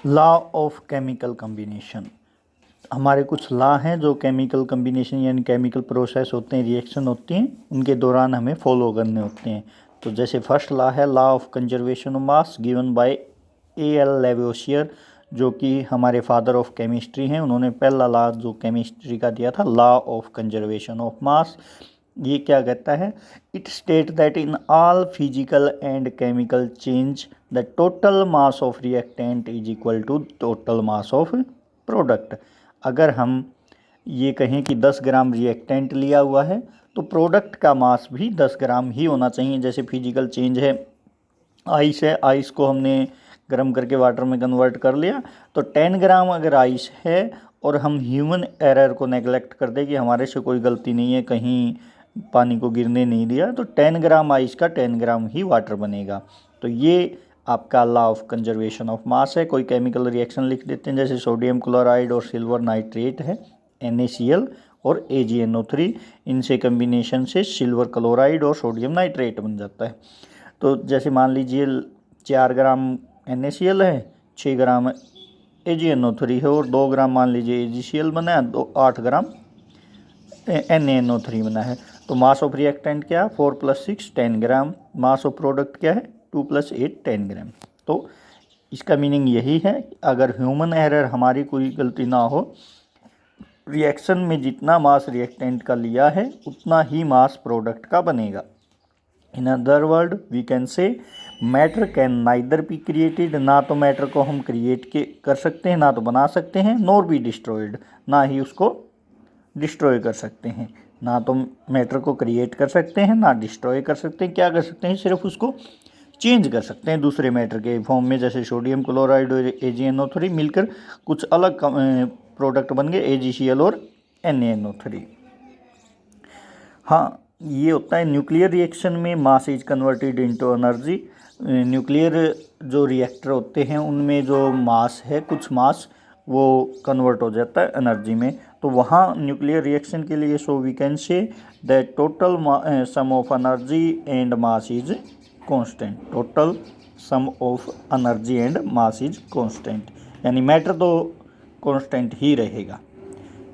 Law of chemical combination. हमारे कुछ law हैं जो केमिकल कम्बिनेशन यानी केमिकल प्रोसेस होते हैं, रिएक्शन होती हैं, उनके दौरान हमें फॉलो करने होते हैं। तो जैसे फर्स्ट लॉ है law of conservation of mass given by L Lavoisier, जो कि हमारे फादर ऑफ केमिस्ट्री हैं। उन्होंने पहला लॉ जो केमिस्ट्री का दिया था, law of conservation of mass. ये क्या कहता है? It state that in all physical and chemical change the total mass of reactant is equal to total mass of product. अगर हम ये कहें कि 10 ग्राम रिएक्टेंट लिया हुआ है तो प्रोडक्ट का मास भी 10 ग्राम ही होना चाहिए। जैसे फिजिकल चेंज है, आइस है, आइस को हमने गर्म करके वाटर में कन्वर्ट कर लिया, तो 10 ग्राम अगर आइस है और हम ह्यूमन एरर को नेगलेक्ट कर दें कि हमारे से कोई गलती नहीं है, कहीं पानी को गिरने नहीं दिया, तो 10 ग्राम आइस का 10 ग्राम ही वाटर बनेगा। तो ये आपका लॉ ऑफ कंजर्वेशन ऑफ मास है। कोई केमिकल रिएक्शन लिख देते हैं, जैसे सोडियम क्लोराइड और सिल्वर नाइट्रेट है, NaCl और AgNO3, इनसे कम्बिनेशन से सिल्वर क्लोराइड और सोडियम नाइट्रेट बन जाता है। तो जैसे मान लीजिए 4 ग्राम NaCl है, 6 ग्राम AgNO3 है और 2 ग्राम मान लीजिए AgCl बना है, तो 8 ग्राम NaNO3 बना है। तो मास ऑफ रिएक्टेंट क्या है? 4 + 6 10 ग्राम। मास ऑफ प्रोडक्ट क्या है? 2 + 8 10 ग्राम। तो इसका मीनिंग यही है कि अगर ह्यूमन एरर, हमारी कोई गलती ना हो, रिएक्शन में जितना मास रिएक्टेंट का लिया है उतना ही मास प्रोडक्ट का बनेगा। In other word we can say matter can neither be created, ना तो मैटर को हम क्रिएट कर सकते हैं, ना तो बना सकते हैं, नॉर बी डिस्ट्रॉयड, ना ही उसको डिस्ट्रॉय कर सकते हैं। ना तो मैटर को क्रिएट कर सकते हैं, ना डिस्ट्रॉय कर सकते हैं। क्या कर सकते हैं? सिर्फ उसको चेंज कर सकते हैं दूसरे मैटर के फॉर्म में। जैसे सोडियम क्लोराइड और AgNO3 मिलकर कुछ अलग प्रोडक्ट बन गए, AgCl और NaNO3। हाँ, ये होता है न्यूक्लियर रिएक्शन में mass is converted into energy. Nuclear जो रिएक्टर होते हैं उनमें जो मास है, कुछ मास वो कन्वर्ट हो जाता है एनर्जी में। तो वहाँ न्यूक्लियर रिएक्शन के लिए so we can say that total sum of energy and mass is constant. Total sum of energy and mass is constant, यानी मैटर तो कांस्टेंट ही रहेगा।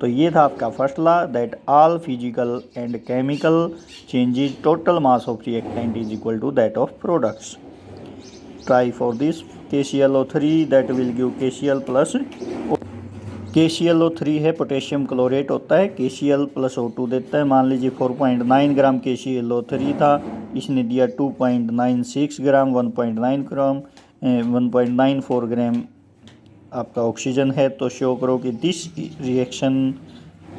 तो ये था आपका first law, that all physical and chemical changes total mass of reactant is equal to that of products. Try for this KClO3 that will give KCl plus KClO3 है, potassium chlorate होता है, KCl + O2 देता है। मान लीजिए 4.9 ग्राम KClO3 था, इसने दिया 2.96 ग्राम, 1.9 ग्राम 1.94 ग्राम आपका ऑक्सीजन है। तो शो करो कि this reaction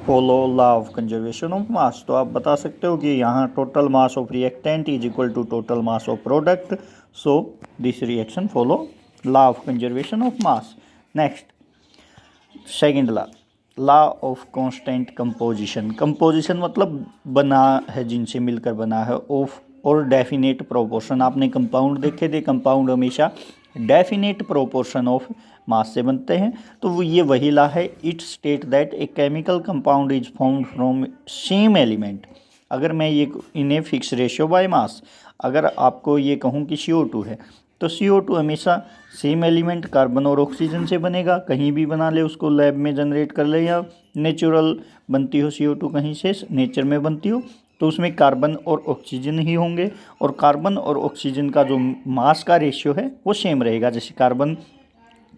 follow law of conservation of mass. तो आप बता सकते हो कि यहाँ total mass of reactant is equal to total mass of product, so this reaction follow law of conservation of mass. Next, second law of constant composition. Composition मतलब बना है, जिनसे मिलकर बना है। ऑफ और डेफिनेट प्रोपोर्शन, आपने कंपाउंड देखे थे, कंपाउंड हमेशा डेफिनेट प्रोपोर्शन ऑफ मास से बनते हैं। तो वो ये वही लॉ है। It state that A chemical compound is formed from same element. अगर मैं ये इन्हें फिक्स रेशियो बाय मास, अगर आपको ये कहूँ कि CO2 है, तो CO2 हमेशा सेम एलिमेंट कार्बन और ऑक्सीजन से बनेगा। कहीं भी बना ले, उसको लैब में जनरेट कर ले या नेचुरल बनती हो CO2 कहीं से नेचर में बनती हो, तो उसमें कार्बन और ऑक्सीजन ही होंगे। और कार्बन और ऑक्सीजन का जो मास का रेशियो है वो सेम रहेगा। जैसे कार्बन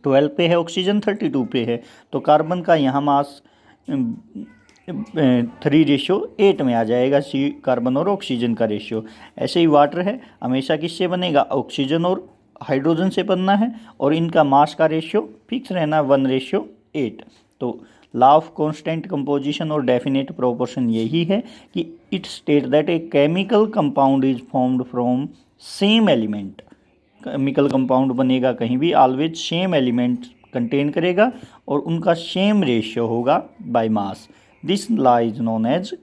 12 पे है, ऑक्सीजन 32 पे है, तो कार्बन का यहाँ मास 3:8 में आ जाएगा, कार्बन और ऑक्सीजन का रेशियो। ऐसे ही वाटर है, हमेशा किससे बनेगा? ऑक्सीजन और हाइड्रोजन से बनना है, और इनका मास का रेशियो फिक्स रहना 1:8। तो लॉ ऑफ कांस्टेंट कंपोजिशन और डेफिनेट प्रोपोर्शन यही है कि it state that A chemical compound is formed from same element. Chemical compound बनेगा कहीं भी, ऑलवेज सेम एलिमेंट कंटेन करेगा और उनका सेम रेशियो होगा by mass. This law is known as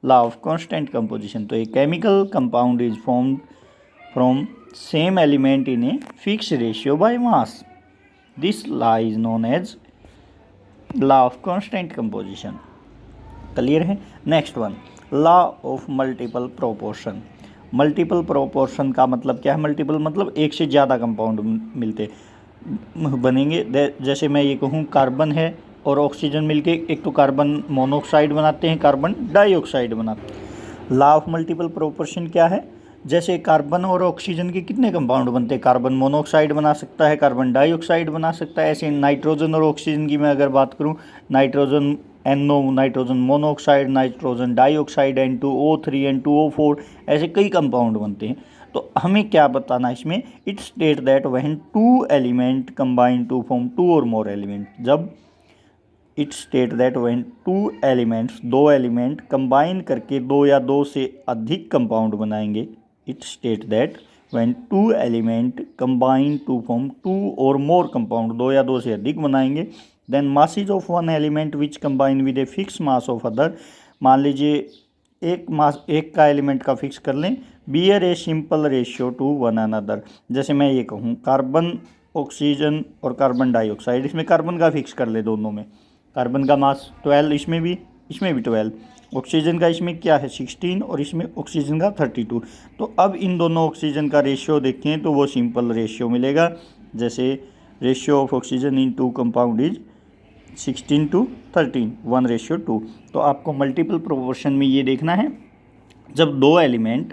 law of constant composition. तो a chemical compound is formed from same element in a fix ratio by mass. This law is known as law of constant composition. Clear है? Next one, law of multiple proportion. Multiple proportion का मतलब क्या है? Multiple मतलब एक से ज़्यादा compound मिलते। बनेंगे। जैसे मैं ये कहूँ कार्बन है और ऑक्सीजन मिलके एक तो कार्बन मोनोऑक्साइड बनाते हैं, कार्बन डाइऑक्साइड बनाते हैं। लॉ ऑफ मल्टीपल प्रोपोर्शन क्या है? जैसे कार्बन और ऑक्सीजन के कितने कंपाउंड बनते हैं? कार्बन मोनोऑक्साइड बना सकता है, कार्बन डाइऑक्साइड बना सकता है। ऐसे नाइट्रोजन और ऑक्सीजन की मैं अगर बात करूँ, nitrogen NO, nitrogen monoxide, nitrogen dioxide, N2O3, N2O4, ऐसे कई कंपाउंड बनते हैं। तो हमें क्या बताना इसमें? It state that when two element combine to form two or more element. जब it state that when two elements, दो एलिमेंट कंबाइन करके दो या दो से अधिक कंपाउंड बनाएंगे। It state that when two element combine to form two or more compound, दो या दो से अधिक बनाएंगे, then masses of one element which combine with a fix mass of other. मान लीजिए एक का एलिमेंट का फिक्स कर लें, bear a simple ratio to one another. जैसे मैं ये कहूँ कार्बन, ऑक्सीजन और कार्बन डाइऑक्साइड, इसमें कार्बन का फिक्स कर ले दोनों में। कार्बन का मास 12, इसमें भी 12। ऑक्सीजन का इसमें क्या है 16 और इसमें ऑक्सीजन का 32। तो अब इन दोनों ऑक्सीजन का रेशियो देखें तो वो सिंपल रेशियो मिलेगा। जैसे ratio of oxygen in two compound is 16:13, 1:2। तो आपको मल्टीपल प्रोपोर्शन में ये देखना है, जब दो element,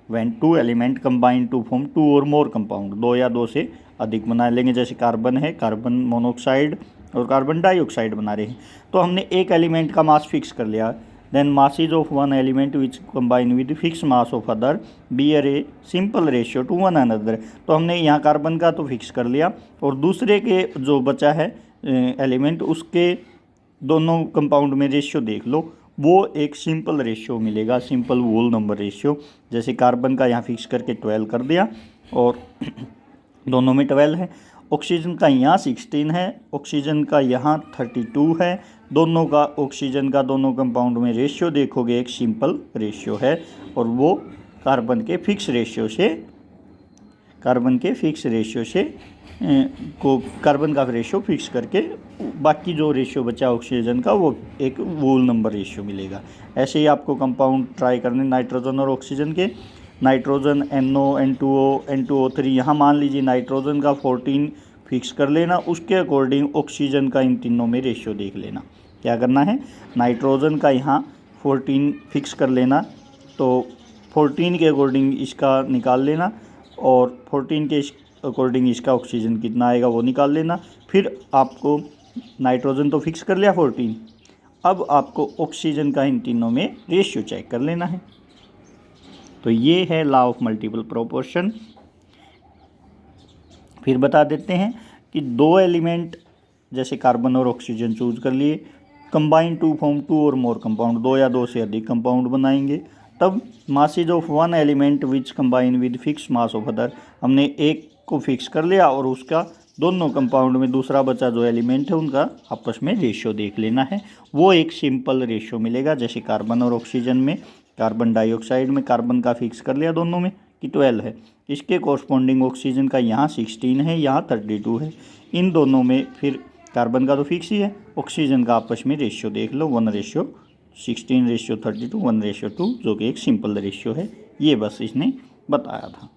when two element combine to form two or more compound, दो या दो से अधिक बना लेंगे। जैसे कार्बन है, कार्बन मोनोऑक्साइड और कार्बन डाइऑक्साइड बना रहे हैं, तो हमने एक एलिमेंट का मास फिक्स कर लिया। Then masses of one element which combine with fix mass of other bear a simple ratio to one another. तो हमने यहाँ कार्बन का तो फिक्स कर लिया और दूसरे के जो बचा है एलिमेंट, उसके दोनों कंपाउंड में रेशियो देख लो, वो एक सिंपल रेशियो मिलेगा, सिंपल होल नंबर रेशियो। जैसे कार्बन का यहाँ फिक्स करके 12 कर दिया और दोनों में 12 है। ऑक्सीजन का यहाँ 16 है, ऑक्सीजन का यहाँ 32 है। दोनों का ऑक्सीजन का दोनों कंपाउंड में रेशियो देखोगे एक सिंपल रेशियो है, और वो कार्बन के फिक्स रेशियो से कार्बन का रेशियो फिक्स करके बाकी जो रेशियो बचा ऑक्सीजन का, वो एक होल नंबर रेशियो मिलेगा। ऐसे ही आपको कंपाउंड ट्राई करने नाइट्रोजन और ऑक्सीजन के। नाइट्रोजन NO, N2O, N2O3, यहाँ मान लीजिए नाइट्रोजन का 14 फिक्स कर लेना, उसके अकॉर्डिंग ऑक्सीजन का इन तीनों में रेशियो देख लेना। क्या करना है, नाइट्रोजन का यहाँ 14 फिक्स कर लेना, तो 14 के अकॉर्डिंग इसका निकाल लेना और 14 के अकॉर्डिंग इसका ऑक्सीजन कितना आएगा वो निकाल लेना। फिर आपको नाइट्रोजन तो फिक्स कर लिया 14, अब आपको ऑक्सीजन का इन तीनों में रेशियो चेक कर लेना है। तो ये है लॉ ऑफ मल्टीपल प्रोपोर्शन। फिर बता देते हैं कि दो एलिमेंट जैसे कार्बन और ऑक्सीजन चूज कर लिए, combine to form two or more compound, दो या दो से अधिक कंपाउंड बनाएंगे, तब masses of one element which combine with fix mass of other. हमने एक को फिक्स कर लिया और उसका दोनों कंपाउंड में दूसरा बचा जो एलिमेंट है उनका आपस में रेशियो देख लेना है, वो एक सिंपल रेशियो मिलेगा। जैसे कार्बन और ऑक्सीजन में, कार्बन डाइऑक्साइड में कार्बन का फिक्स कर लिया दोनों में कि 12 है, इसके कॉरस्पॉन्डिंग ऑक्सीजन का यहाँ 16 है, यहाँ 32 है। इन दोनों में फिर कार्बन का तो फिक्स ही है, ऑक्सीजन का आपस में रेशियो देख लो, 1:16:32, 1:2, जो कि एक सिंपल रेशियो है। ये बस इसने बताया था।